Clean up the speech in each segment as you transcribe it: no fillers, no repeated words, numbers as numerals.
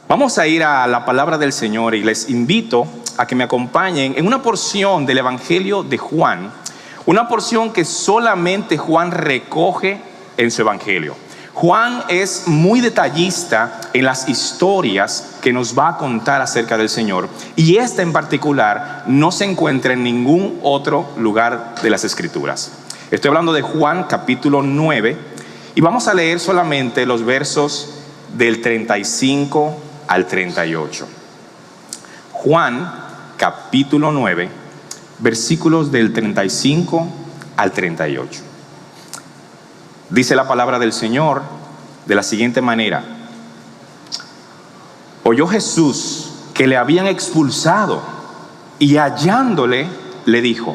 Vamos a ir a la palabra del Señor y les invito a que me acompañen en una porción del Evangelio de Juan, una porción que solamente Juan recoge en su Evangelio. Juan es muy detallista en las historias que nos va a contar acerca del Señor, y esta en particular no se encuentra en ningún otro lugar de las Escrituras. Estoy hablando de Juan capítulo 9 y vamos a leer solamente los versos del 35 al 38. Juan capítulo 9, versículos del 35 al 38. Dice la palabra del Señor de la siguiente manera: oyó Jesús que le habían expulsado, y hallándole le dijo: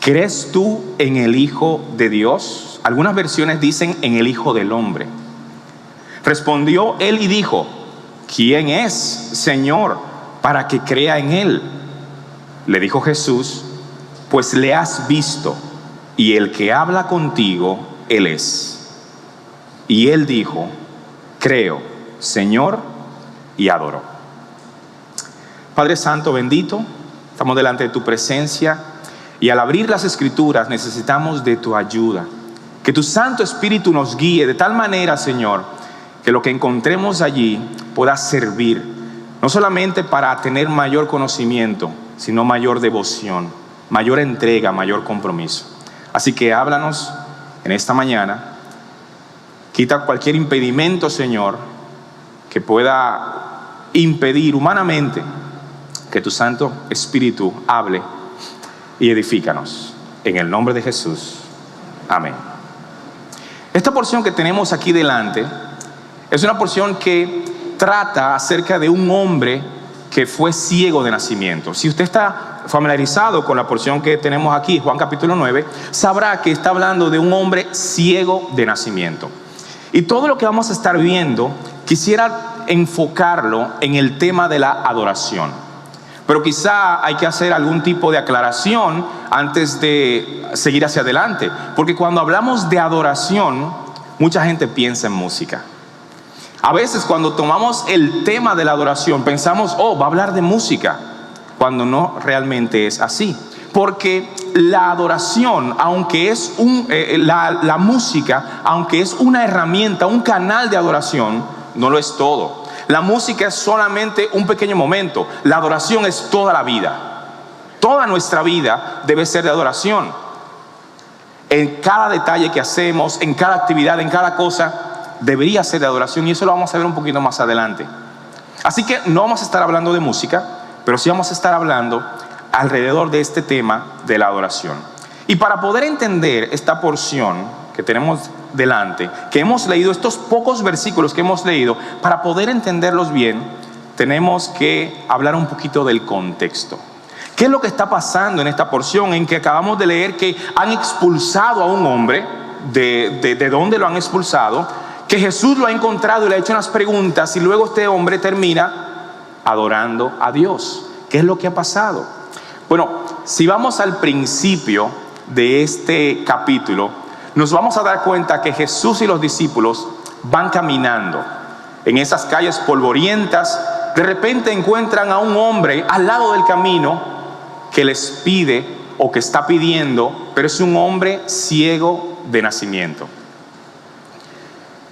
¿crees tú en el Hijo de Dios? Algunas versiones dicen en el Hijo del Hombre. Respondió él y dijo: ¿quién es, Señor, para que crea en él? Le dijo Jesús: pues le has visto, y el que habla contigo, él es. Y él dijo: creo, Señor, y adoró. Padre Santo, bendito, estamos delante de tu presencia, y al abrir las Escrituras necesitamos de tu ayuda. Que tu Santo Espíritu nos guíe de tal manera, Señor, que lo que encontremos allí pueda servir, no solamente para tener mayor conocimiento, sino mayor devoción, mayor entrega, mayor compromiso. Así que háblanos en esta mañana. Quita cualquier impedimento, Señor, que pueda impedir humanamente que tu Santo Espíritu hable, y edifícanos. En el nombre de Jesús. Amén. Esta porción que tenemos aquí delante es una porción que trata acerca de un hombre que fue ciego de nacimiento. Si usted está familiarizado con la porción que tenemos aquí, Juan capítulo 9, sabrá que está hablando de un hombre ciego de nacimiento. Y todo lo que vamos a estar viendo, quisiera enfocarlo en el tema de la adoración. Pero quizá hay que hacer algún tipo de aclaración antes de seguir hacia adelante. Porque cuando hablamos de adoración, mucha gente piensa en música. A veces cuando tomamos el tema de la adoración pensamos, va a hablar de música, cuando no realmente es así. Porque la adoración, aunque es la música, aunque es una herramienta, un canal de adoración, no lo es todo. La música es solamente un pequeño momento. La adoración es toda la vida. Toda nuestra vida debe ser de adoración. En cada detalle que hacemos, en cada actividad, en cada cosa, debería ser de adoración, y eso lo vamos a ver un poquito más adelante. Así que no vamos a estar hablando de música, pero sí vamos a estar hablando alrededor de este tema de la adoración. Y para poder entender esta porción que tenemos delante, que hemos leído, estos pocos versículos que hemos leído, para poder entenderlos bien, tenemos que hablar un poquito del contexto. ¿Qué es lo que está pasando en esta porción en que acabamos de leer que han expulsado a un hombre? ¿De dónde lo han expulsado? Que Jesús lo ha encontrado y le ha hecho unas preguntas, y luego este hombre termina adorando a Dios. ¿Qué es lo que ha pasado? Bueno, si vamos al principio de este capítulo, nos vamos a dar cuenta que Jesús y los discípulos van caminando en esas calles polvorientas. De repente encuentran a un hombre al lado del camino que les pide, o que está pidiendo, pero es un hombre ciego de nacimiento.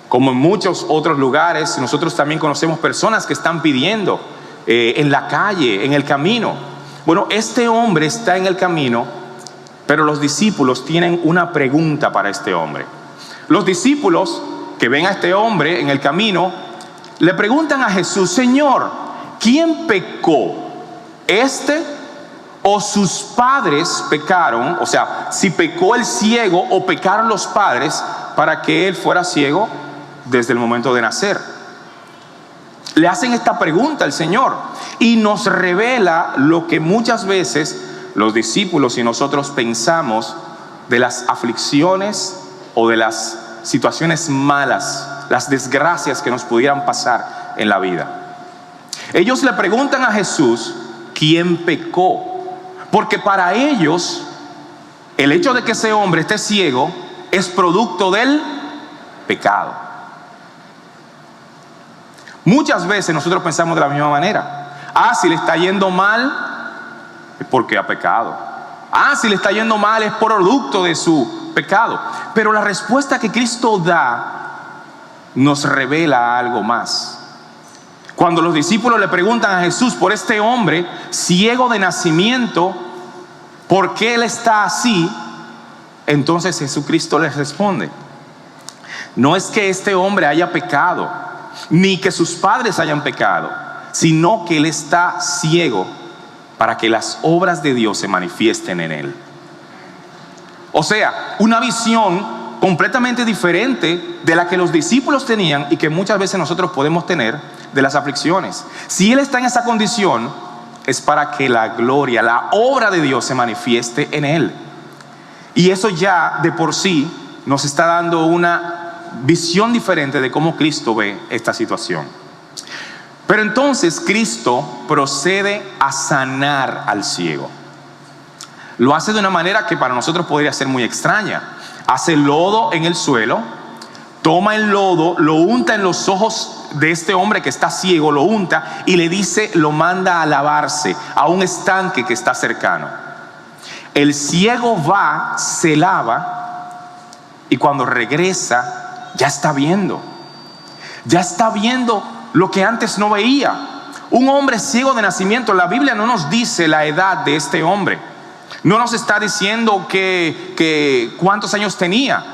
Como en muchos otros lugares, nosotros también conocemos personas que están pidiendo en la calle, en el camino. Bueno, este hombre está en el camino, pero los discípulos tienen una pregunta para este hombre. Los discípulos que ven a este hombre en el camino le preguntan a Jesús: Señor, ¿quién pecó? ¿Este o sus padres pecaron? O sea, si pecó el ciego o pecaron los padres para que él fuera ciego desde el momento de nacer. Le hacen esta pregunta al Señor, y nos revela lo que muchas veces los discípulos y nosotros pensamos de las aflicciones o de las situaciones malas, las desgracias que nos pudieran pasar en la vida. Ellos le preguntan a Jesús: ¿quién pecó? Porque para ellos el hecho de que ese hombre esté ciego es producto del pecado. Muchas veces nosotros pensamos de la misma manera. Si le está yendo mal, es porque ha pecado. Si le está yendo mal, es por producto de su pecado. Pero la respuesta que Cristo da nos revela algo más. Cuando los discípulos le preguntan a Jesús por este hombre ciego de nacimiento, ¿por qué él está así? Entonces Jesucristo les responde: no es que este hombre haya pecado, ni que sus padres hayan pecado, sino que él está ciego para que las obras de Dios se manifiesten en él. O sea, una visión completamente diferente de la que los discípulos tenían y que muchas veces nosotros podemos tener de las aflicciones. Si él está en esa condición, es para que la gloria, la obra de Dios se manifieste en él. Y eso ya de por sí nos está dando una visión diferente de cómo Cristo ve esta situación. Pero entonces Cristo procede a sanar al ciego. Lo hace de una manera que para nosotros podría ser muy extraña. Hace lodo en el suelo, toma el lodo, lo unta en los ojos de este hombre que está ciego, lo unta y le dice, lo manda a lavarse a un estanque que está cercano. El ciego va, se lava y cuando regresa ya está viendo lo que antes no veía. Un hombre ciego de nacimiento. La Biblia no nos dice la edad de este hombre, no nos está diciendo que cuántos años tenía.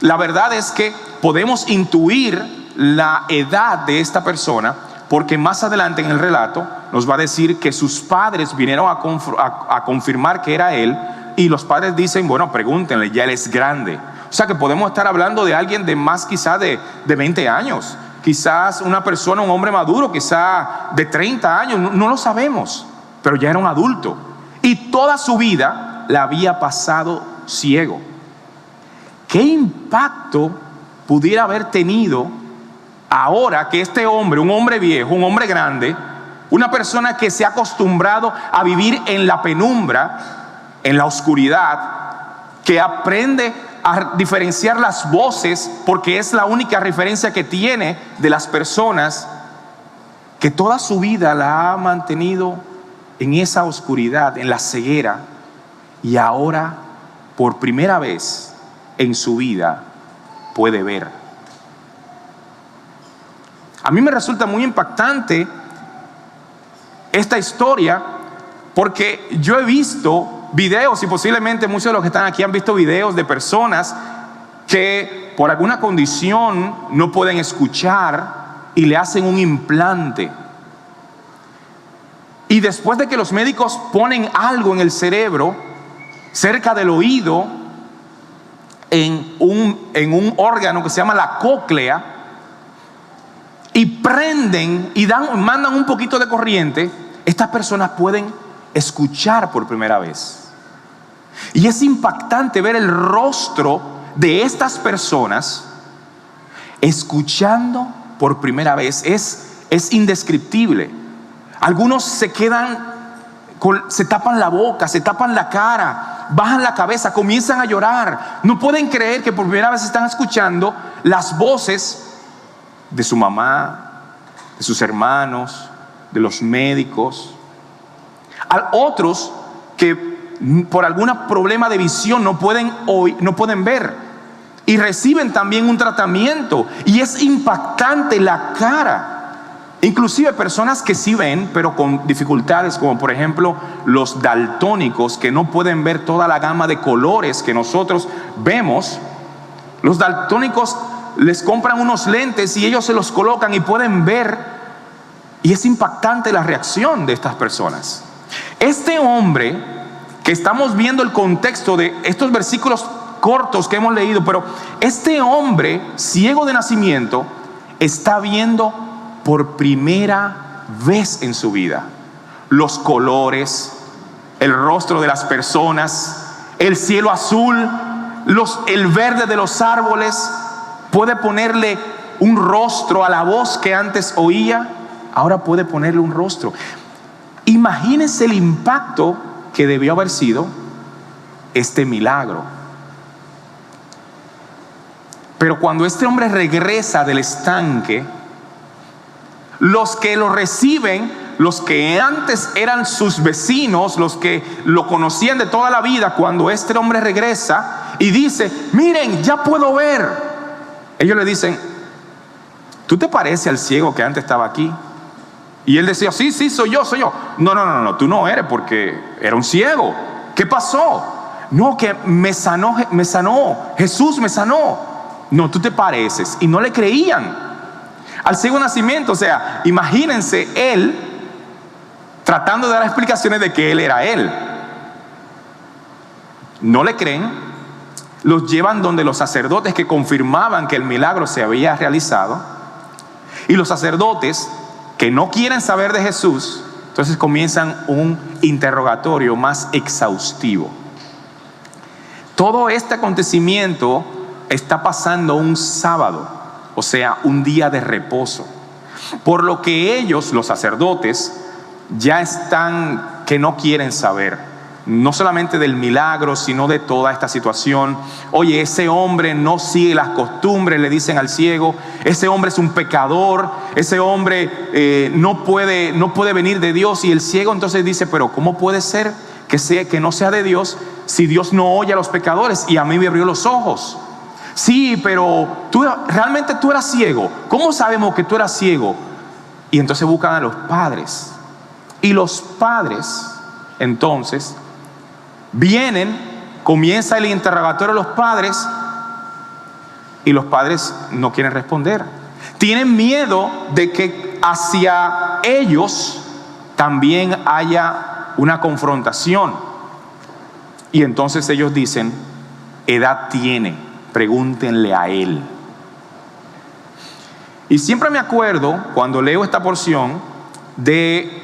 La verdad es que podemos intuir la edad de esta persona, porque más adelante en el relato nos va a decir que sus padres vinieron a confirmar que era él, y los padres dicen, bueno, pregúntenle, ya él es grande. O sea que podemos estar hablando de alguien de más quizá de 20 años, quizás una persona, un hombre maduro, quizá de 30 años, no lo sabemos, pero ya era un adulto. Y toda su vida la había pasado ciego. ¿Qué impacto pudiera haber tenido ahora que este hombre, un hombre viejo, un hombre grande, una persona que se ha acostumbrado a vivir en la penumbra, en la oscuridad, que aprende a diferenciar las voces porque es la única referencia que tiene de las personas, que toda su vida la ha mantenido en esa oscuridad, en la ceguera, y ahora por primera vez en su vida puede ver? A mí me resulta muy impactante esta historia, porque yo he visto videos, y posiblemente muchos de los que están aquí han visto videos de personas que por alguna condición no pueden escuchar y le hacen un implante. Y después de que los médicos ponen algo en el cerebro, cerca del oído, en un órgano que se llama la cóclea, y prenden y mandan un poquito de corriente, estas personas pueden escuchar por primera vez. Y es impactante ver el rostro de estas personas escuchando por primera vez. Es indescriptible. Algunos se tapan la boca, se tapan la cara, bajan la cabeza, comienzan a llorar. No pueden creer que por primera vez están escuchando las voces de su mamá, de sus hermanos, de los médicos. A otros que por algún problema de visión no pueden ver, y reciben también un tratamiento, y es impactante la cara. Inclusive personas que sí ven, pero con dificultades, como por ejemplo los daltónicos, que no pueden ver toda la gama de colores que nosotros vemos. Los daltónicos les compran unos lentes y ellos se los colocan y pueden ver, y es impactante la reacción de estas personas. Este hombre, que estamos viendo el contexto de estos versículos cortos que hemos leído, pero este hombre ciego de nacimiento está viendo por primera vez en su vida los colores, el rostro de las personas, el cielo azul, el verde de los árboles. Puede ponerle un rostro a la voz que antes oía, ahora puede ponerle un rostro. Imagínense el impacto que debió haber sido este milagro. Pero cuando este hombre regresa del estanque, Los que lo reciben, los que antes eran sus vecinos, los que lo conocían de toda la vida, cuando este hombre regresa y dice: miren, ya puedo ver. Ellos le dicen: ¿tú te pareces al ciego que antes estaba aquí? Y él decía: sí, soy yo. No, tú no eres, porque era un ciego. ¿Qué pasó? No, que me sanó, Jesús me sanó. No, tú te pareces. Y no le creían al ciego nacimiento. O sea, imagínense él tratando de dar explicaciones de que él era él. No le creen. Los llevan donde los sacerdotes que confirmaban que el milagro se había realizado. Y los sacerdotes que no quieren saber de Jesús, entonces comienzan un interrogatorio más exhaustivo. Todo este acontecimiento está pasando un sábado, o sea, un día de reposo. Por lo que ellos, los sacerdotes, ya están que no quieren saber. No solamente del milagro, sino de toda esta situación. Oye, ese hombre no sigue las costumbres, le dicen al ciego. Ese hombre es un pecador. Ese hombre no puede venir de Dios. Y el ciego entonces dice: pero ¿cómo puede ser que no sea de Dios si Dios no oye a los pecadores? Y a mí me abrió los ojos. Sí, pero realmente tú eras ciego. ¿Cómo sabemos que tú eras ciego? Y entonces buscan a los padres. Y los padres entonces vienen, comienza el interrogatorio de los padres, y los padres no quieren responder. Tienen miedo de que hacia ellos también haya una confrontación. Y entonces ellos dicen: edad tiene, pregúntenle a él. Y siempre me acuerdo, cuando leo esta porción, de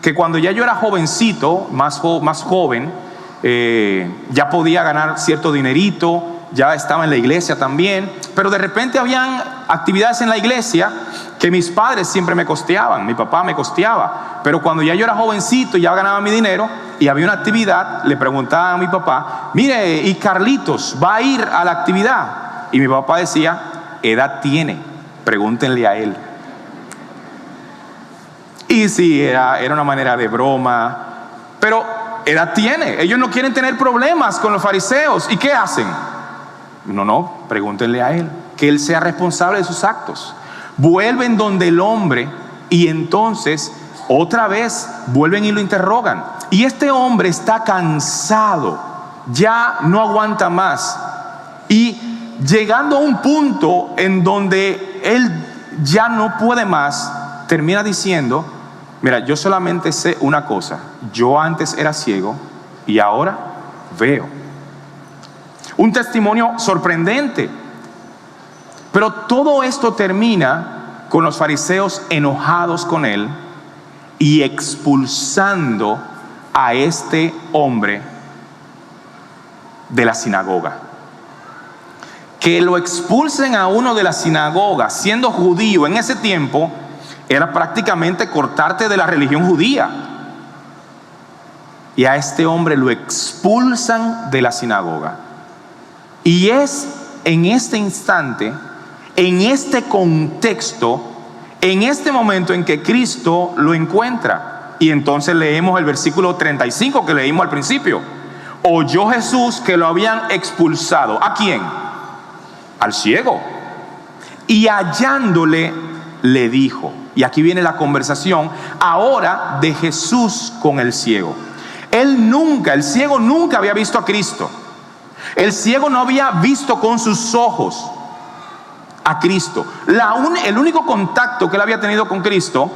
que cuando ya yo era jovencito, más joven, ya podía ganar cierto dinerito, ya estaba en la iglesia también, pero de repente habían actividades en la iglesia que mis padres siempre me costeaban, mi papá me costeaba. Pero cuando ya yo era jovencito, ya ganaba mi dinero y había una actividad, le preguntaba a mi papá: mire, ¿y Carlitos va a ir a la actividad? Y mi papá decía: edad tiene, pregúntenle a él. Y sí, era una manera de broma, pero edad tiene. Ellos no quieren tener problemas con los fariseos. ¿Y qué hacen? No, pregúntenle a él, que él sea responsable de sus actos. Vuelven donde el hombre y entonces otra vez vuelven y lo interrogan. Y este hombre está cansado, ya no aguanta más. Y llegando a un punto en donde él ya no puede más, termina diciendo: mira, yo solamente sé una cosa. Yo antes era ciego y ahora veo. Un testimonio sorprendente. Pero todo esto termina con los fariseos enojados con él y expulsando a este hombre de la sinagoga. Que lo expulsen a uno de la sinagoga, siendo judío en ese tiempo, era prácticamente cortarte de la religión judía. Y a este hombre lo expulsan de la sinagoga. Y es en este instante, en este contexto, en este momento en que Cristo lo encuentra. Y entonces leemos el versículo 35 que leímos al principio. Oyó Jesús que lo habían expulsado. ¿A quién? Al ciego. Y hallándole, le dijo. Y aquí viene la conversación ahora de Jesús con el ciego. El ciego nunca había visto a Cristo. El ciego no había visto con sus ojos a Cristo. El único contacto que él había tenido con Cristo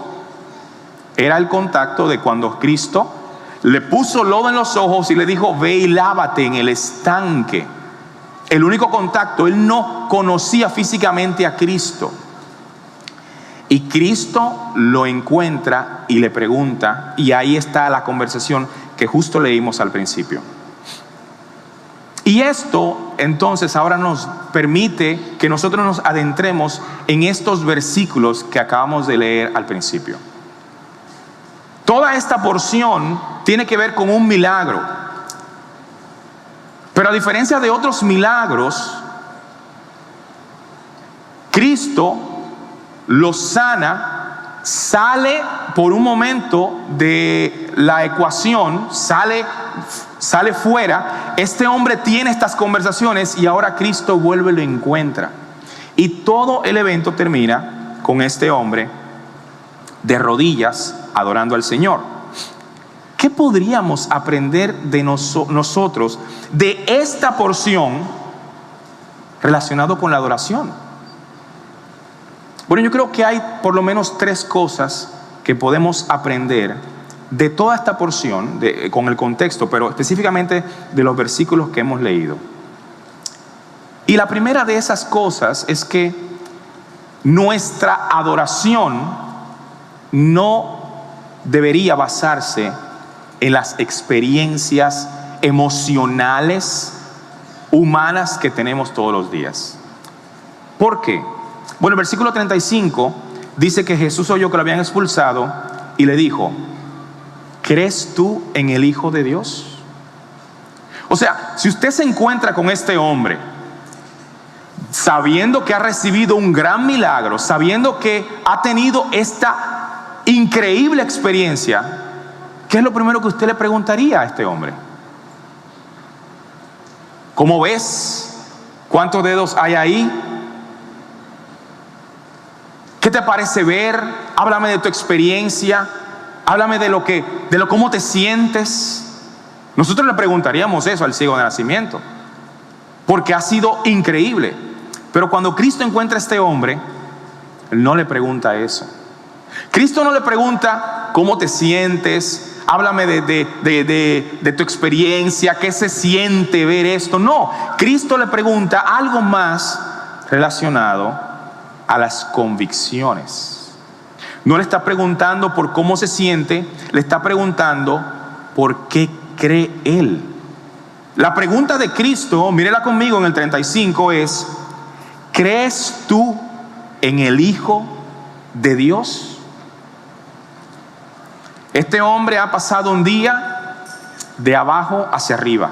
era el contacto de cuando Cristo le puso lodo en los ojos y le dijo: ve y lávate en el estanque. El único contacto. Él no conocía físicamente a Cristo. Y Cristo lo encuentra y le pregunta, y ahí está la conversación que justo leímos al principio. Y esto entonces ahora nos permite que nosotros nos adentremos en estos versículos que acabamos de leer al principio. Toda esta porción tiene que ver con un milagro. Pero a diferencia de otros milagros, Cristo lo sana sale por un momento de la ecuación, sale fuera. Este hombre tiene estas conversaciones y ahora Cristo vuelve y lo encuentra. Y todo el evento termina con este hombre de rodillas adorando al Señor. ¿Qué podríamos aprender de nosotros de esta porción relacionado con la adoración? Bueno, yo creo que hay por lo menos 3 cosas que podemos aprender de toda esta porción, con el contexto, pero específicamente de los versículos que hemos leído. Y la primera de esas cosas es que nuestra adoración no debería basarse en las experiencias emocionales humanas que tenemos todos los días. ¿Por qué? Bueno, el versículo 35 dice que Jesús oyó que lo habían expulsado y le dijo: ¿crees tú en el Hijo de Dios? O sea, si usted se encuentra con este hombre sabiendo que ha recibido un gran milagro, sabiendo que ha tenido esta increíble experiencia, ¿qué es lo primero que usted le preguntaría a este hombre? ¿Cómo ves? ¿Cuántos dedos hay ahí? ¿Qué te parece ver? Háblame de tu experiencia. Háblame de cómo te sientes. Nosotros le preguntaríamos eso al ciego de nacimiento, porque ha sido increíble. Pero cuando Cristo encuentra a este hombre, Él no le pregunta eso. Cristo no le pregunta cómo te sientes, háblame de tu experiencia, qué se siente ver esto. No, Cristo le pregunta algo más relacionado a las convicciones. No le está preguntando por cómo se siente, le está preguntando por qué cree él. La pregunta de Cristo, mírela conmigo en el 35, es: ¿crees tú en el Hijo de Dios? Este hombre ha pasado un día de abajo hacia arriba.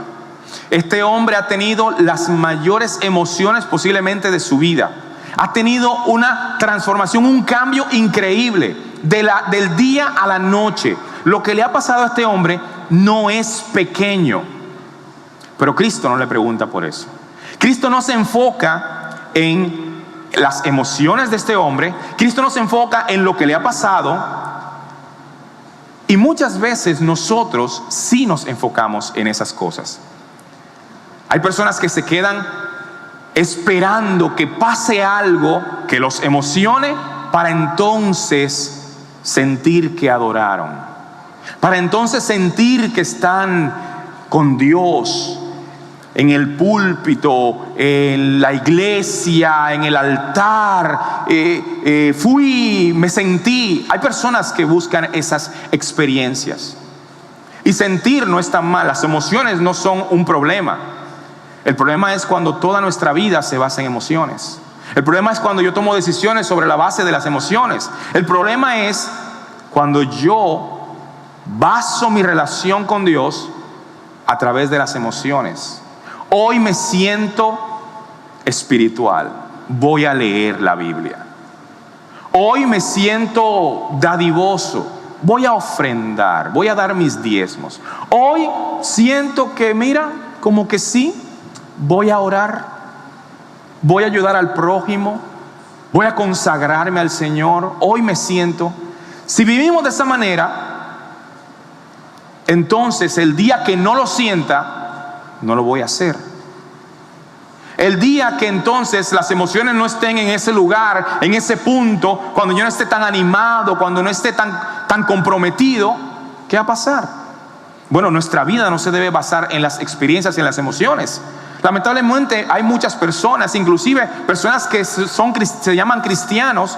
Este hombre ha tenido las mayores emociones posiblemente de su vida. Ha tenido una transformación, un cambio increíble del día a la noche. Lo que le ha pasado a este hombre no es pequeño. Pero Cristo no le pregunta por eso. Cristo no se enfoca en las emociones de este hombre. Cristo no se enfoca en lo que le ha pasado. Y muchas veces nosotros sí nos enfocamos en esas cosas. Hay personas que se quedan esperando que pase algo que los emocione para entonces sentir que adoraron, para entonces sentir que están con Dios en el púlpito, en la iglesia, en el altar. Me sentí. Hay personas que buscan esas experiencias, y sentir no es tan mal. Las emociones no son un problema. El problema es cuando toda nuestra vida se basa en emociones. El problema es cuando yo tomo decisiones sobre la base de las emociones. El problema es cuando yo baso mi relación con Dios a través de las emociones. Hoy me siento espiritual, voy a leer la Biblia. Hoy me siento dadivoso, voy a ofrendar, voy a dar mis diezmos. Hoy siento que, mira, como que sí, voy a orar, voy a ayudar al prójimo, voy a consagrarme al Señor. Hoy me siento. Si vivimos de esa manera, entonces el día que no lo sienta, no lo voy a hacer. El día que entonces las emociones no estén en ese lugar, en ese punto, cuando yo no esté tan animado, cuando no esté tan comprometido, ¿qué va a pasar? Bueno, nuestra vida no se debe basar en las experiencias y en las emociones. Lamentablemente hay muchas personas, inclusive personas que se llaman cristianos,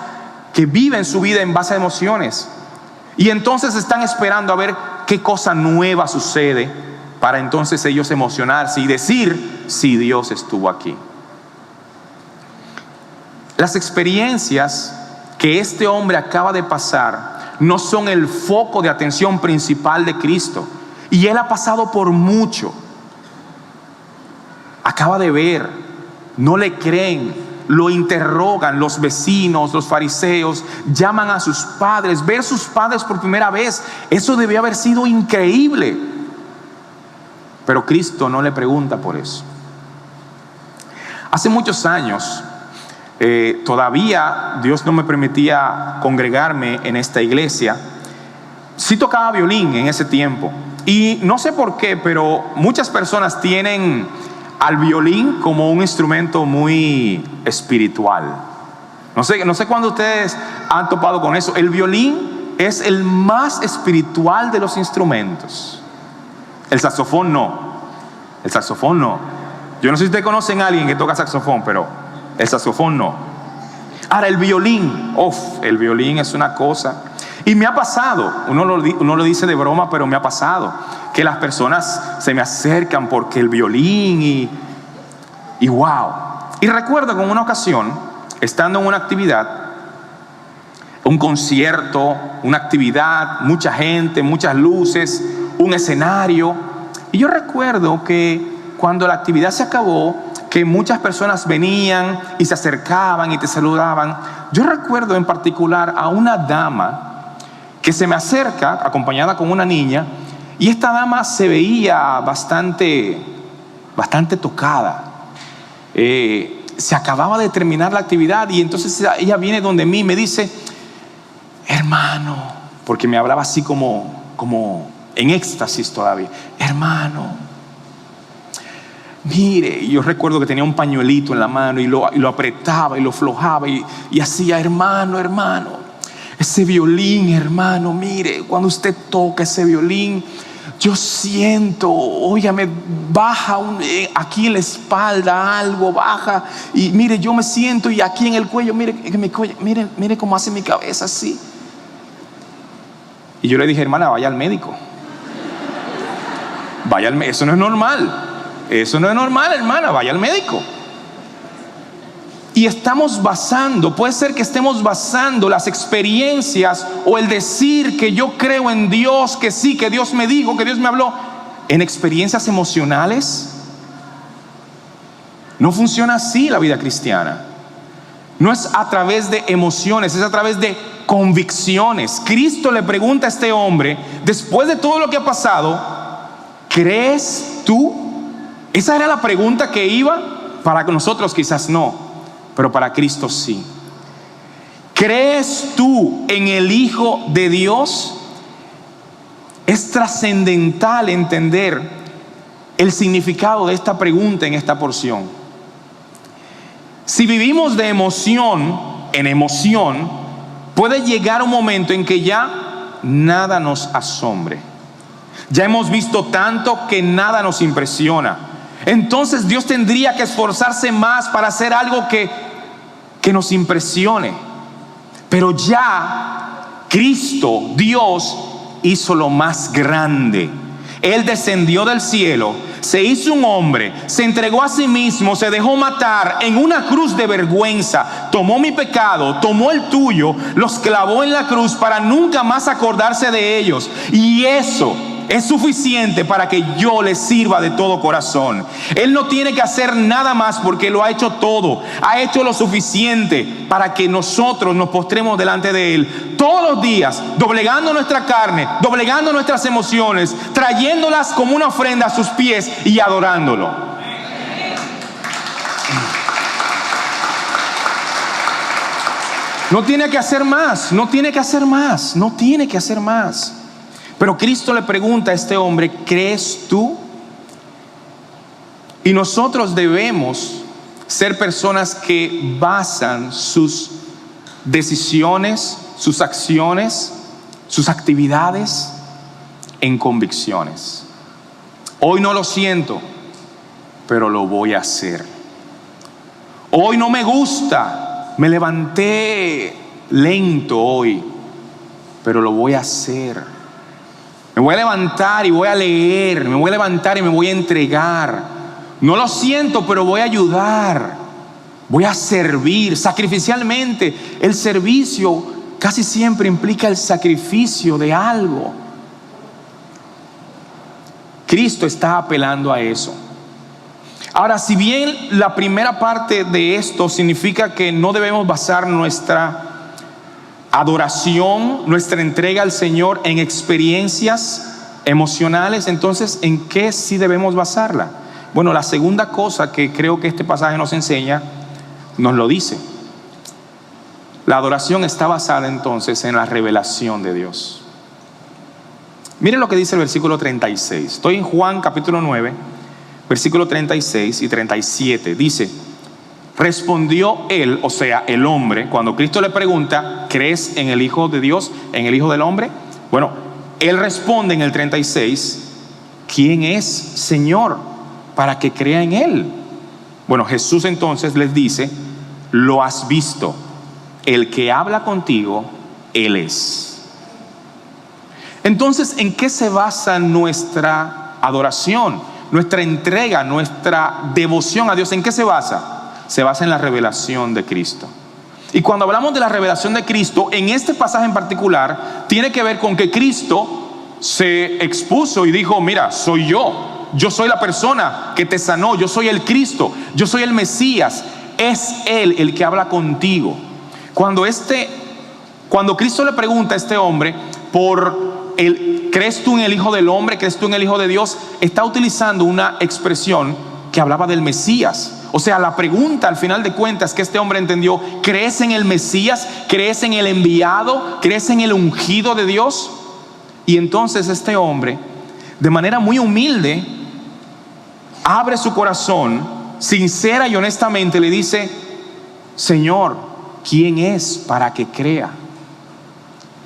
que viven su vida en base a emociones, y entonces están esperando a ver qué cosa nueva sucede para entonces ellos emocionarse y decir: sí, Dios estuvo aquí. Las experiencias que este hombre acaba de pasar no son el foco de atención principal de Cristo, y él ha pasado por mucho. Acaba de ver, no le creen, lo interrogan los vecinos, los fariseos, llaman a sus padres, ver sus padres por primera vez, eso debió haber sido increíble. Pero Cristo no le pregunta por eso. Hace muchos años, todavía Dios no me permitía congregarme en esta iglesia. Sí tocaba violín en ese tiempo. Y no sé por qué, pero muchas personas tienen al violín como un instrumento muy espiritual. No sé cuándo ustedes han topado con eso. El violín es el más espiritual de los instrumentos. El saxofón no. El saxofón no. Yo no sé si ustedes conocen a alguien que toca saxofón, pero el saxofón no. Ahora el violín, el violín es una cosa. Y me ha pasado, uno lo dice de broma, pero me ha pasado que las personas se me acercan porque el violín y wow. Y recuerdo que en una ocasión, estando en una actividad, un concierto, una actividad, mucha gente, muchas luces, un escenario, y yo recuerdo que cuando la actividad se acabó, que muchas personas venían y se acercaban y te saludaban. Yo recuerdo en particular a una dama que se me acerca acompañada con una niña, y esta dama se veía bastante tocada. Se acababa de terminar la actividad y entonces ella viene donde mí y me dice: hermano, porque me hablaba así como en éxtasis todavía, hermano, mire. Y yo recuerdo que tenía un pañuelito en la mano y lo apretaba y lo aflojaba y hacía: hermano, ese violín, hermano, mire, cuando usted toca ese violín, yo siento, óigame, baja aquí en la espalda algo, baja, y mire, yo me siento, y aquí en el cuello, mire cómo hace mi cabeza así. Y yo le dije: hermana, vaya al médico. Eso no es normal. Eso no es normal, hermana, vaya al médico. Y puede ser que estemos basando las experiencias o el decir que yo creo en Dios, que sí, que Dios me dijo, que Dios me habló, en experiencias emocionales. No funciona así la vida cristiana. No es a través de emociones, es a través de convicciones. Cristo le pregunta a este hombre, después de todo lo que ha pasado: ¿crees tú? Esa era la pregunta que iba. Para nosotros quizás no, pero para Cristo sí. ¿Crees tú en el Hijo de Dios? Es trascendental entender el significado de esta pregunta en esta porción. Si vivimos de emoción en emoción, puede llegar un momento en que ya nada nos asombre. Ya hemos visto tanto que nada nos impresiona. Entonces Dios tendría que esforzarse más para hacer algo que nos impresione. Pero ya Cristo, Dios, hizo lo más grande. Él descendió del cielo, se hizo un hombre, se entregó a sí mismo, se dejó matar en una cruz de vergüenza, tomó mi pecado, tomó el tuyo, los clavó en la cruz para nunca más acordarse de ellos. Y eso es suficiente para que yo le sirva de todo corazón. Él no tiene que hacer nada más porque lo ha hecho todo. Ha hecho lo suficiente para que nosotros nos postremos delante de Él todos los días, doblegando nuestra carne, doblegando nuestras emociones, trayéndolas como una ofrenda a sus pies y adorándolo. No tiene que hacer más, no tiene que hacer más, no tiene que hacer más. Pero Cristo le pregunta a este hombre: ¿crees tú? Y nosotros debemos ser personas que basan sus decisiones, sus acciones, sus actividades en convicciones. Hoy no lo siento, pero lo voy a hacer. Hoy no me gusta, me levanté lento hoy, pero lo voy a hacer. Me voy a levantar y voy a leer, me voy a levantar y me voy a entregar. No lo siento, pero voy a ayudar. Voy a servir sacrificialmente. El servicio casi siempre implica el sacrificio de algo. Cristo está apelando a eso. Ahora, si bien la primera parte de esto significa que no debemos basar nuestra adoración, nuestra entrega al Señor en experiencias emocionales, entonces, ¿en qué sí debemos basarla? Bueno, la segunda cosa que creo que este pasaje nos enseña, nos lo dice. La adoración está basada entonces en la revelación de Dios. Miren lo que dice el versículo 36. Estoy en Juan capítulo 9, versículo 36 y 37. Dice: respondió él, o sea, el hombre, cuando Cristo le pregunta, ¿crees en el Hijo de Dios, en el Hijo del Hombre? Bueno, él responde en el 36, ¿quién es Señor para que crea en él? Bueno, Jesús entonces les dice: lo has visto, el que habla contigo, él es. Entonces, ¿en qué se basa nuestra adoración, nuestra entrega, nuestra devoción a Dios? ¿En qué se basa? Se basa en la revelación de Cristo. Y cuando hablamos de la revelación de Cristo, en este pasaje en particular, tiene que ver con que Cristo se expuso y dijo: mira, soy yo soy la persona que te sanó, yo soy el Cristo, yo soy el Mesías, es Él el que habla contigo. Cuando Cristo le pregunta a este hombre ¿crees tú en el Hijo del Hombre? ¿Crees tú en el Hijo de Dios? Está utilizando una expresión que hablaba del Mesías. O sea, la pregunta al final de cuentas que este hombre entendió: ¿crees en el Mesías? ¿Crees en el enviado? ¿Crees en el ungido de Dios? Y entonces este hombre, de manera muy humilde, abre su corazón, sincera y honestamente le dice: Señor, ¿quién es para que crea?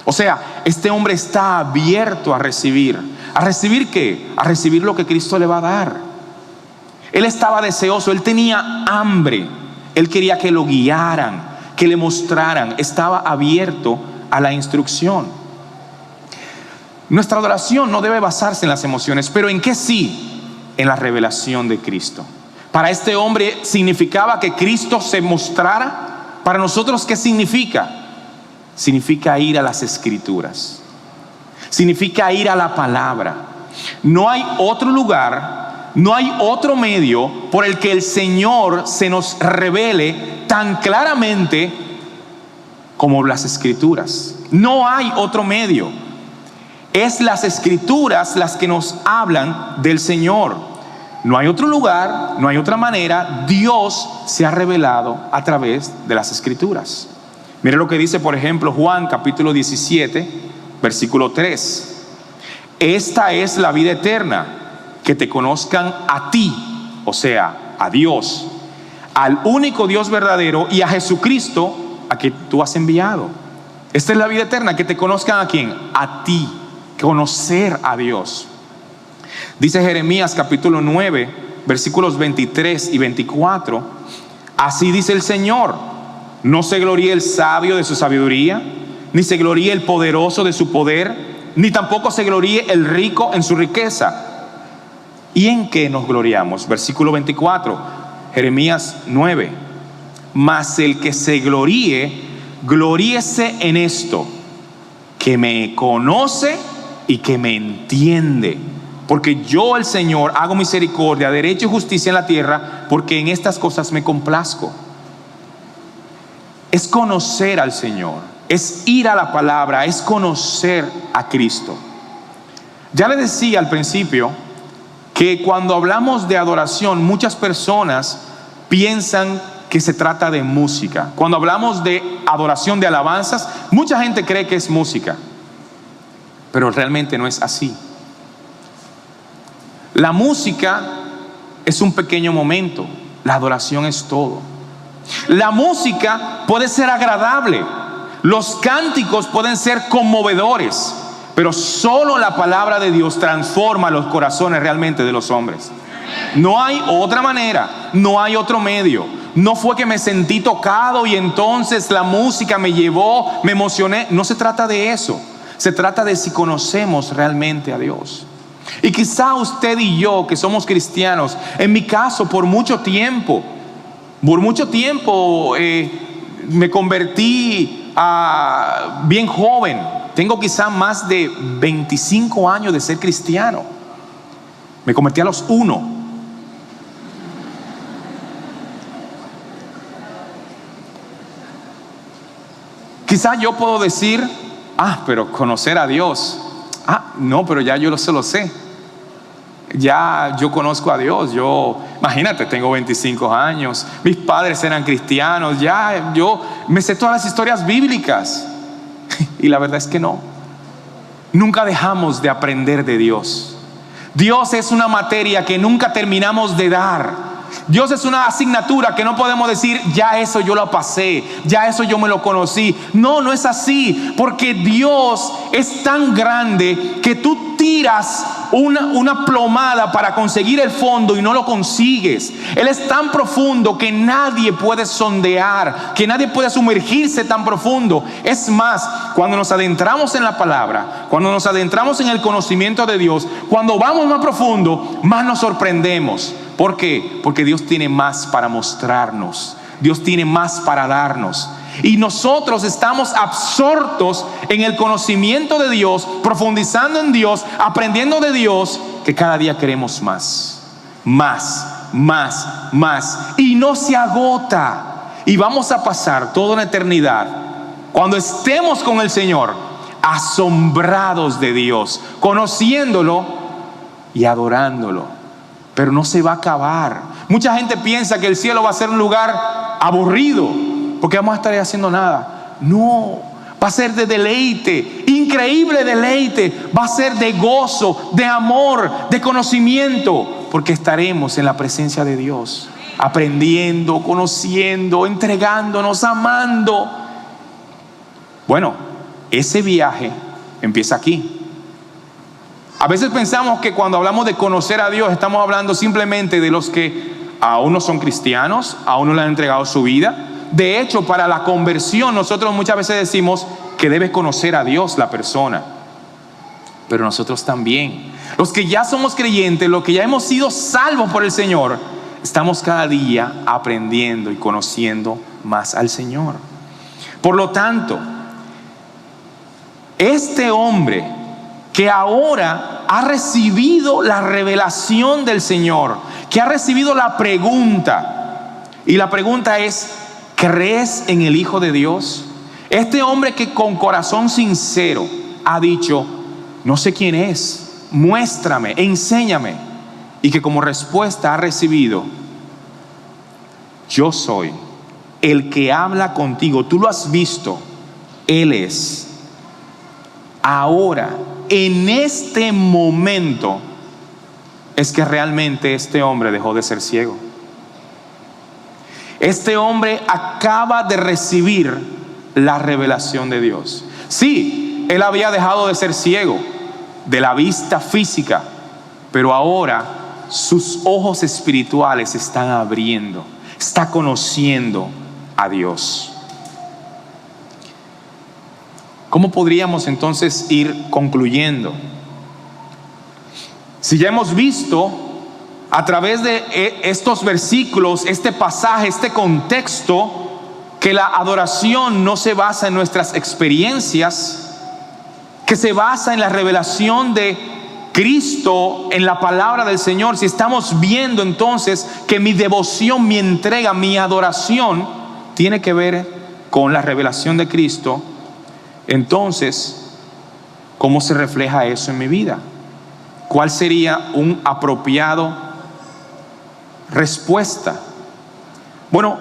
O sea, este hombre está abierto a recibir. ¿A recibir qué? A recibir lo que Cristo le va a dar. Él estaba deseoso, él tenía hambre, él quería que lo guiaran, que le mostraran, estaba abierto a la instrucción. Nuestra adoración no debe basarse en las emociones, pero ¿en qué sí? En la revelación de Cristo. Para este hombre significaba que Cristo se mostrara. Para nosotros, ¿qué significa? Significa ir a las Escrituras, significa ir a la palabra. No hay otro lugar, no hay otro medio por el que el Señor se nos revele tan claramente como las Escrituras. No hay otro medio. Es las Escrituras las que nos hablan del Señor. No hay otro lugar, no hay otra manera. Dios se ha revelado a través de las Escrituras. Mire lo que dice, por ejemplo, Juan capítulo 17, versículo 3. Esta es la vida eterna, que te conozcan a ti, o sea, a Dios, al único Dios verdadero, y a Jesucristo, a quien tú has enviado. Esta es la vida eterna, que te conozcan a quién, a ti, conocer a Dios. Dice Jeremías capítulo 9, versículos 23 y 24. Así dice el Señor: no se gloríe el sabio de su sabiduría, ni se gloríe el poderoso de su poder, ni tampoco se gloríe el rico en su riqueza. ¿Y en qué nos gloriamos? Versículo 24, Jeremías 9. Mas el que se gloríe, gloríese en esto, que me conoce y que me entiende. Porque yo, el Señor, hago misericordia, derecho y justicia en la tierra, porque en estas cosas me complazco. Es conocer al Señor, es ir a la palabra, es conocer a Cristo. Ya le decía al principio que cuando hablamos de adoración, muchas personas piensan que se trata de música. Cuando hablamos de adoración, de alabanzas, mucha gente cree que es música, pero realmente no es así. La música es un pequeño momento, la adoración es todo. La música puede ser agradable, los cánticos pueden ser conmovedores, pero solo la palabra de Dios transforma los corazones realmente de los hombres. No hay otra manera, no hay otro medio. No fue que me sentí tocado y entonces la música me llevó, me emocioné. No se trata de eso, se trata de si conocemos realmente a Dios. Y quizá usted y yo, que somos cristianos, en mi caso por mucho tiempo me convertí bien joven. Tengo quizá más de 25 años de ser cristiano. Me convertí a los 1. Quizás yo puedo decir, pero conocer a Dios, no, pero ya yo se lo sé. Ya yo conozco a Dios. Imagínate, tengo 25 años, mis padres eran cristianos, ya yo me sé todas las historias bíblicas. Y la verdad es que no. Nunca dejamos de aprender de Dios. Dios es una materia que nunca terminamos de dar. Dios es una asignatura que no podemos decir, ya eso yo lo pasé, ya eso yo me lo conocí. No, no es así, porque Dios es tan grande que tú tiras una plomada para conseguir el fondo y no lo consigues. Él es tan profundo que nadie puede sondear, que nadie puede sumergirse tan profundo. Es más, cuando nos adentramos en la palabra, cuando nos adentramos en el conocimiento de Dios, cuando vamos más profundo, más nos sorprendemos. ¿Por qué? Porque Dios tiene más para mostrarnos. Dios tiene más para darnos. Y nosotros estamos absortos en el conocimiento de Dios, profundizando en Dios, aprendiendo de Dios, que cada día queremos más. Y no se agota. Y vamos a pasar toda una eternidad, cuando estemos con el Señor, asombrados de Dios, conociéndolo y adorándolo. Pero no se va a acabar. Mucha gente piensa que el cielo va a ser un lugar aburrido, porque vamos a estar haciendo nada. No, va a ser de deleite, increíble deleite. Va a ser de gozo, de amor, de conocimiento, porque estaremos en la presencia de Dios, aprendiendo, conociendo, entregándonos, amando. Bueno, ese viaje empieza aquí. A veces pensamos que cuando hablamos de conocer a Dios, estamos hablando simplemente de los que aún no son cristianos, aún no le han entregado su vida. De hecho, para la conversión, nosotros muchas veces decimos que debe conocer a Dios la persona. Pero nosotros también, los que ya somos creyentes, los que ya hemos sido salvos por el Señor, estamos cada día aprendiendo y conociendo más al Señor. Por lo tanto, este hombre que ahora ha recibido la revelación del Señor, que ha recibido la pregunta, y la pregunta es, ¿crees en el Hijo de Dios? Este hombre que con corazón sincero ha dicho, no sé quién es, muéstrame, enséñame, y que como respuesta ha recibido, yo soy el que habla contigo, tú lo has visto, Él es. Ahora, en este momento, es que realmente este hombre dejó de ser ciego. Este hombre acaba de recibir la revelación de Dios. Sí, él había dejado de ser ciego de la vista física, pero ahora sus ojos espirituales se están abriendo, está conociendo a Dios. ¿Cómo podríamos entonces ir concluyendo? Si ya hemos visto a través de estos versículos, este pasaje, este contexto, que la adoración no se basa en nuestras experiencias, que se basa en la revelación de Cristo, en la palabra del Señor. Si estamos viendo entonces que mi devoción, mi entrega, mi adoración tiene que ver con la revelación de Cristo, entonces, ¿cómo se refleja eso en mi vida? ¿Cuál sería un apropiado respuesta? Bueno,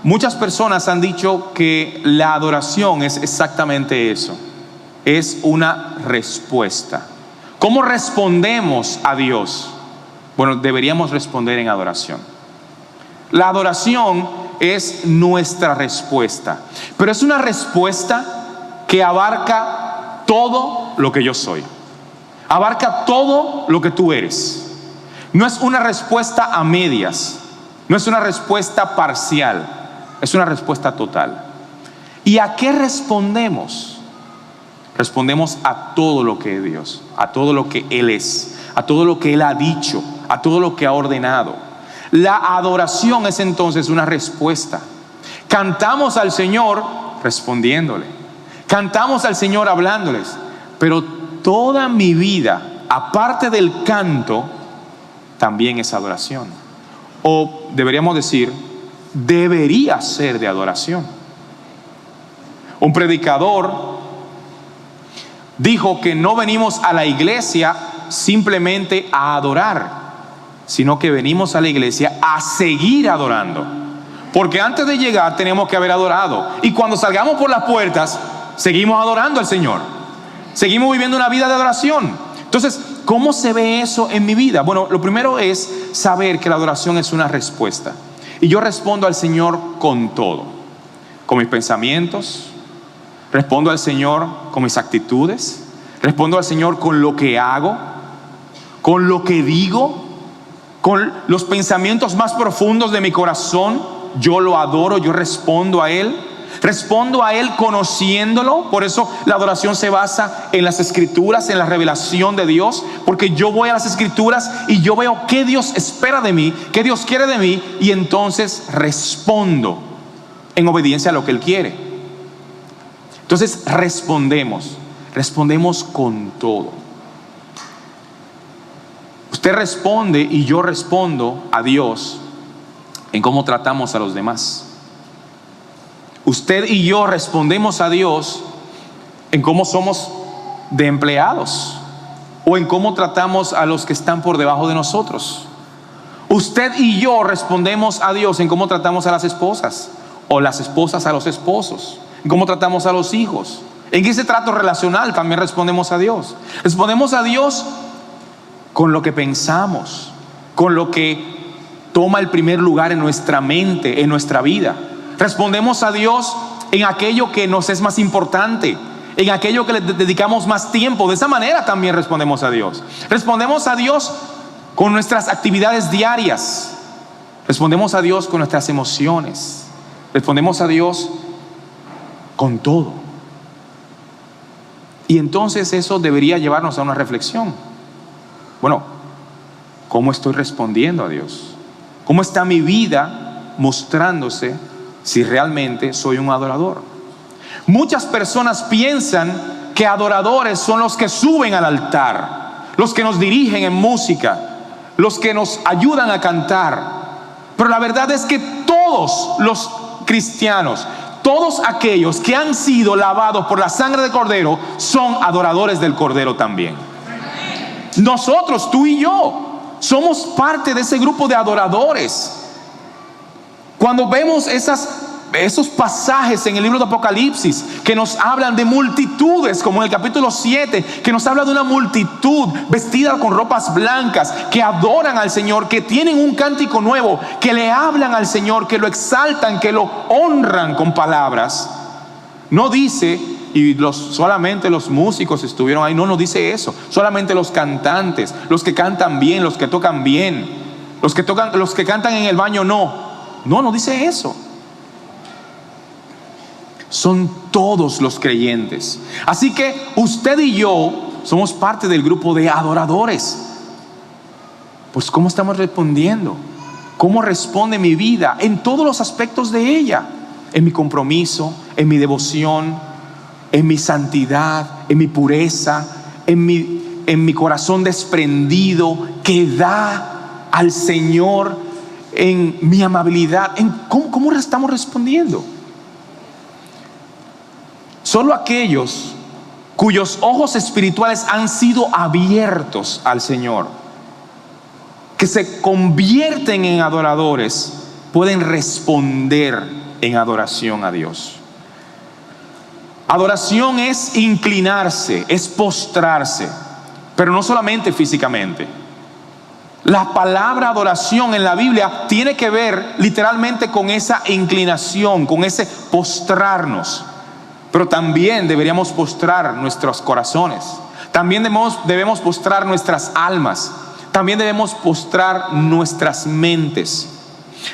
muchas personas han dicho que la adoración es exactamente eso, es una respuesta. ¿Cómo respondemos a Dios? Bueno, deberíamos responder en adoración. La adoración es nuestra respuesta, pero es una respuesta que abarca todo lo que yo soy, abarca todo lo que tú eres. No es una respuesta a medias, no es una respuesta parcial, es una respuesta total. ¿Y a qué respondemos? Respondemos a todo lo que es Dios, a todo lo que Él es, a todo lo que Él ha dicho, a todo lo que ha ordenado. La adoración es entonces una respuesta. Cantamos al Señor respondiéndole. Cantamos al Señor hablándoles, pero toda mi vida, aparte del canto, también es adoración. O deberíamos decir, debería ser de adoración. Un predicador dijo que no venimos a la iglesia simplemente a adorar, sino que venimos a la iglesia a seguir adorando. Porque antes de llegar tenemos que haber adorado. Y cuando salgamos por las puertas, seguimos adorando al Señor. Seguimos viviendo una vida de adoración. Entonces, ¿cómo se ve eso en mi vida? Bueno, lo primero es saber que la adoración es una respuesta. Y yo respondo al Señor con todo. Con mis pensamientos. Respondo al Señor con mis actitudes. Respondo al Señor con lo que hago. Con lo que digo. Con los pensamientos más profundos de mi corazón. Yo lo adoro, yo respondo a Él. Respondo a Él conociéndolo. Por eso la adoración se basa en las Escrituras, en la revelación de Dios. Porque yo voy a las Escrituras y yo veo qué Dios espera de mí, qué Dios quiere de mí, y entonces respondo en obediencia a lo que Él quiere. Entonces respondemos con todo. Usted responde y yo respondo a Dios en cómo tratamos a los demás. Usted y yo respondemos a Dios en cómo somos de empleados o en cómo tratamos a los que están por debajo de nosotros. Usted y yo respondemos a Dios en cómo tratamos a las esposas o las esposas a los esposos, en cómo tratamos a los hijos. En ese trato relacional también respondemos a Dios. Respondemos a Dios con lo que pensamos, con lo que toma el primer lugar en nuestra mente, en nuestra vida. Respondemos a Dios en aquello que nos es más importante, en aquello que le dedicamos más tiempo. De esa manera también respondemos a Dios. Respondemos a Dios con nuestras actividades diarias. Respondemos a Dios con nuestras emociones. Respondemos a Dios con todo. Y entonces eso debería llevarnos a una reflexión. Bueno, ¿cómo estoy respondiendo a Dios? ¿Cómo está mi vida mostrándose si realmente soy un adorador? Muchas personas piensan que adoradores son los que suben al altar, los que nos dirigen en música, los que nos ayudan a cantar. Pero la verdad es que todos los cristianos, todos aquellos que han sido lavados por la sangre del Cordero, son adoradores del Cordero también. Nosotros, tú y yo, somos parte de ese grupo de adoradores. Cuando vemos esos pasajes en el libro de Apocalipsis que nos hablan de multitudes, como en el capítulo 7, que nos habla de una multitud vestida con ropas blancas, que adoran al Señor, que tienen un cántico nuevo, que le hablan al Señor, que lo exaltan, que lo honran con palabras. No dice, y solamente los músicos estuvieron ahí. No dice eso. Solamente los cantantes, los que cantan bien, los que tocan bien, los que cantan en el baño. No dice eso. Son todos los creyentes. Así que usted y yo somos parte del grupo de adoradores. Pues ¿cómo estamos respondiendo? ¿Cómo responde mi vida en todos los aspectos de ella? En mi compromiso, en mi devoción, en mi santidad, en mi pureza, en mi corazón desprendido que da al Señor, en mi amabilidad, en cómo estamos respondiendo. Solo aquellos cuyos ojos espirituales han sido abiertos al Señor, que se convierten en adoradores, pueden responder en adoración a Dios. Adoración es inclinarse, es postrarse, pero no solamente físicamente. La palabra adoración en la Biblia tiene que ver literalmente con esa inclinación, con ese postrarnos. Pero también deberíamos postrar nuestros corazones. También debemos postrar nuestras almas. También debemos postrar nuestras mentes.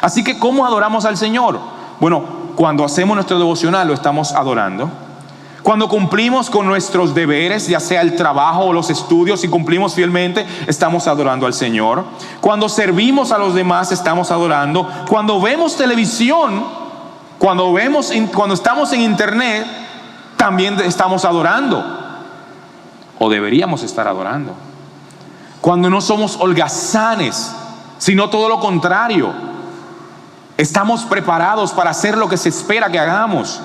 Así que, ¿cómo adoramos al Señor? Bueno, cuando hacemos nuestro devocional lo estamos adorando. Cuando cumplimos con nuestros deberes, ya sea el trabajo o los estudios, si cumplimos fielmente, estamos adorando al Señor. Cuando servimos a los demás, estamos adorando. Cuando vemos televisión, cuando estamos en internet, también estamos adorando. O deberíamos estar adorando. Cuando no somos holgazanes, sino todo lo contrario. Estamos preparados para hacer lo que se espera que hagamos.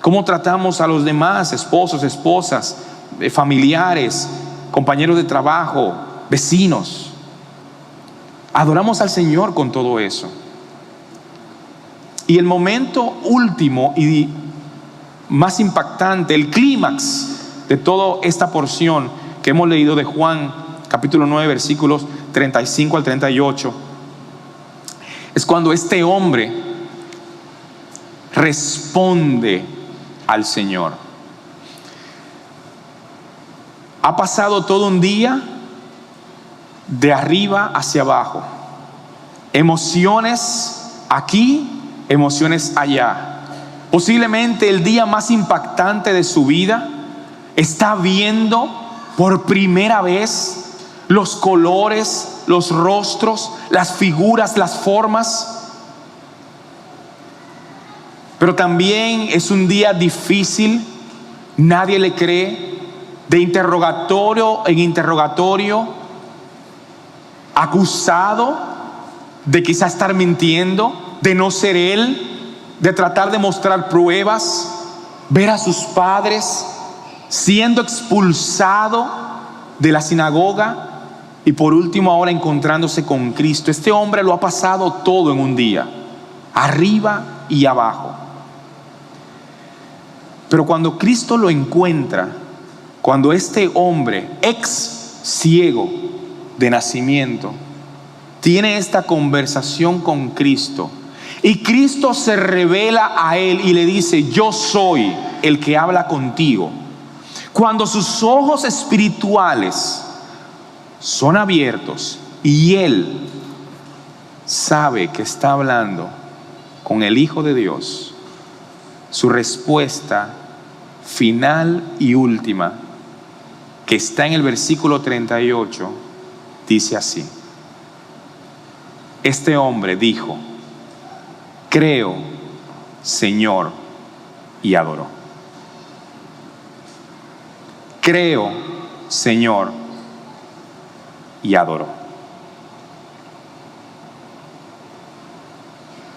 cómo tratamos a los demás, esposos, esposas, familiares, compañeros de trabajo, vecinos. Adoramos al Señor con todo eso. Y el momento último y más impactante, el clímax de toda esta porción que hemos leído de Juan capítulo 9 versículos 35 al 38, es cuando este hombre responde al Señor. Ha pasado todo un día de arriba hacia abajo, emociones aquí, emociones allá. Posiblemente el día más impactante de su vida. Está viendo por primera vez los colores, los rostros, las figuras, las formas. Pero también es un día difícil, nadie le cree, de interrogatorio en interrogatorio, acusado de quizá estar mintiendo, de no ser él, de tratar de mostrar pruebas, ver a sus padres siendo expulsado de la sinagoga y por último ahora encontrándose con Cristo. Este hombre lo ha pasado todo en un día, arriba y abajo. Pero cuando Cristo lo encuentra, cuando este hombre, ex ciego de nacimiento, tiene esta conversación con Cristo y Cristo se revela a él y le dice: yo soy el que habla contigo. Cuando sus ojos espirituales son abiertos y él sabe que está hablando con el Hijo de Dios, su respuesta final y última, que está en el versículo 38, dice así: este hombre dijo: creo, Señor, y adoró. Creo, Señor, y adoró.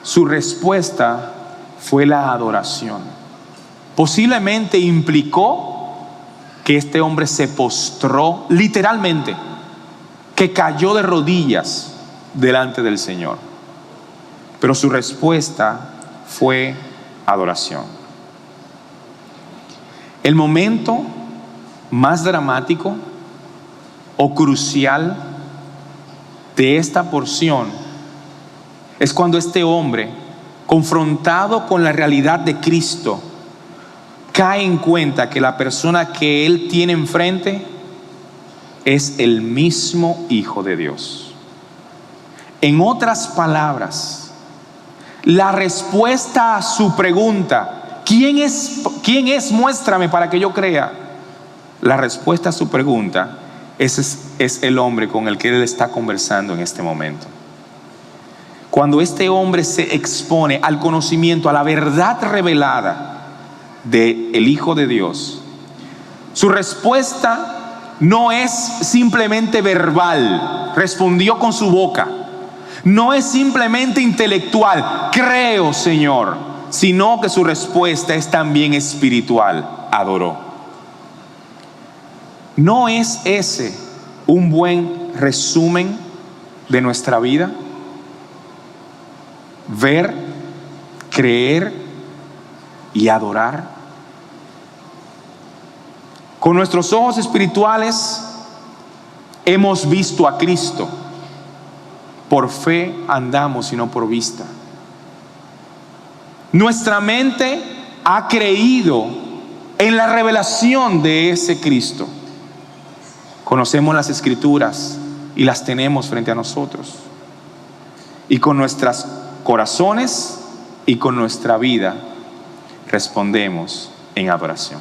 Su respuesta fue la adoración. Posiblemente implicó que este hombre se postró literalmente, que cayó de rodillas delante del Señor. Pero su respuesta fue adoración. El momento más dramático o crucial de esta porción es cuando este hombre, confrontado con la realidad de Cristo, cae en cuenta que la persona que él tiene enfrente es el mismo Hijo de Dios. En otras palabras, la respuesta a su pregunta, ¿quién es? Muéstrame para que yo crea. La respuesta a su pregunta es el hombre con el que él está conversando en este momento. Cuando este hombre se expone al conocimiento, a la verdad revelada del Hijo de Dios, su respuesta no es simplemente verbal, respondió con su boca. No es simplemente intelectual, creo, Señor, sino que su respuesta es también espiritual, adoró. ¿No es ese un buen resumen de nuestra vida? Ver, creer y adorar. Con nuestros ojos espirituales hemos visto a Cristo. Por fe andamos y no por vista. Nuestra mente ha creído en la revelación de ese Cristo. Conocemos las Escrituras y las tenemos frente a nosotros. Y con nuestros corazones y con nuestra vida respondemos en adoración.